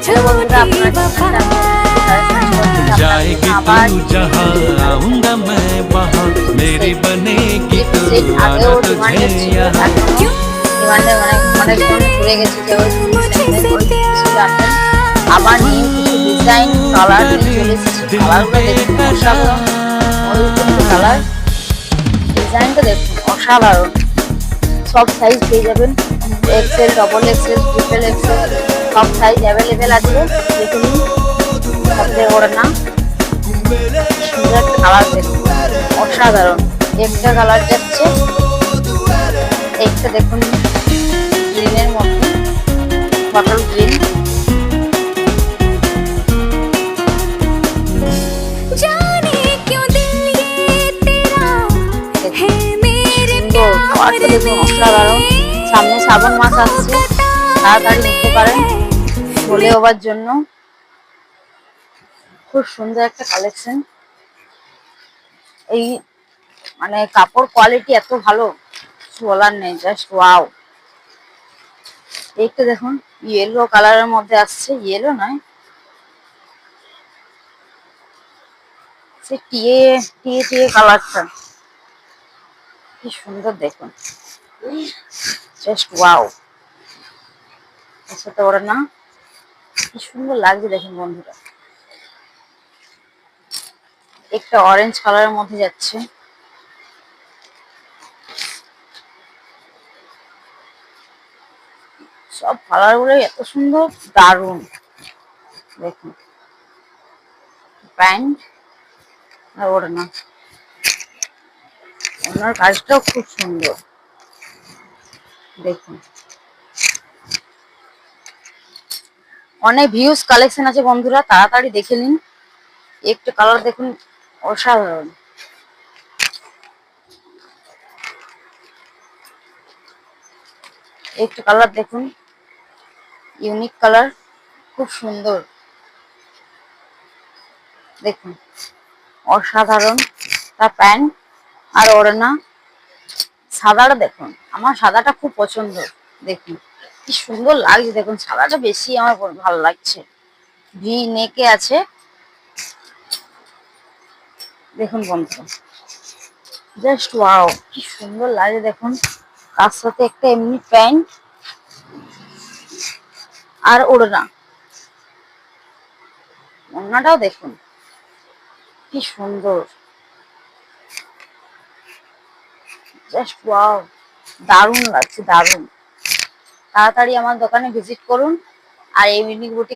Hello বন্ধুরা, আপনারা কেমন আছেন? जाएगी আবার तू जहाँ आऊंगा मैं वहाँ मेरी बनेगी तू আগেও आना तुझे ডিমান্ডেড ছিল, यहाँ এখন ডিমান্ডে অনেকজন ঘুরে গেছে যে ওই কিছু জানতেন। আবার নিউ কিছু ডিজাইন কালার নিয়ে চলে এসেছে। কালারগুলো দেখুন অসাধারণ, ময়ূরপঙ্খী কালার। ডিজাইনটা দেখুন অসাধারণ। সব সাইজ পেয়ে যাবেন, XL, double XL, triple XL, সব সাইজ অ্যাভেলেবেল আছে। দেখে নিন আপনাদের ওড়না। সুন্দর একটা কালার দেখুন অসাধারণ। একটা কালার যাচ্ছে, একটা দেখুন গ্রিনের মধ্যে, বটল গ্রিন। অসাধারণ। সামনে শ্রাবণ মাস আসছে, তাড়াতাড়ি নিতে পারেন বলে ওবার জন্য। খুব সুন্দর একটা কালেকশন। এই মানে কাপড় কোয়ালিটি এত ভালো, বলার নেই, জাস্ট ওয়াও। এইটা দেখুন ইয়েলো কালারের মধ্যে আসছে, ইয়েলো নয়, সে টিয়ে টিয়ে টিয়ে কালারটা, কি সুন্দর দেখুন, জাস্ট ওয়াও। সাথে ওরা না, কি সুন্দর লাগছে দেখুন বন্ধুরা। একটা অরেঞ্জ কালারের মধ্যে যাচ্ছে, সব কালার গুলো এত সুন্দর, দারুন দেখুন। প্যান্ট আর ওড়না, ওনার কাজটাও খুব সুন্দর দেখুন। অনেক ভিউজ কালেকশন আছে বন্ধুরা, তাড়াতাড়ি দেখে নিন। একটা কালার দেখুন অসাধারণ। একটা কালার দেখুন, ইউনিক কালার, খুব সুন্দর দেখুন, অসাধারণ। তার প্যান্ট আর ওড়না। সাদাটা দেখুন, আমার সাদাটা খুব পছন্দ দেখুন, কি সুন্দর লাগছে দেখুন। সাদাটা বেশি আমার ভালো লাগছে। ভি নেকে আছে দেখুন বন্ধুরা, জাস্ট ওয়াও, কি সুন্দর লাগে দেখুন। তার সাথে একটা এমনি প্যান্ট আর ওড়না। ওড়নাটাও দেখুন কি সুন্দর, জাস্ট ওয়াও, দারুণ লাগছে, দারুণ। তাড়াতাড়ি আমার দোকানে ভিজিট করুন। আর এই ইউনিক বুটিক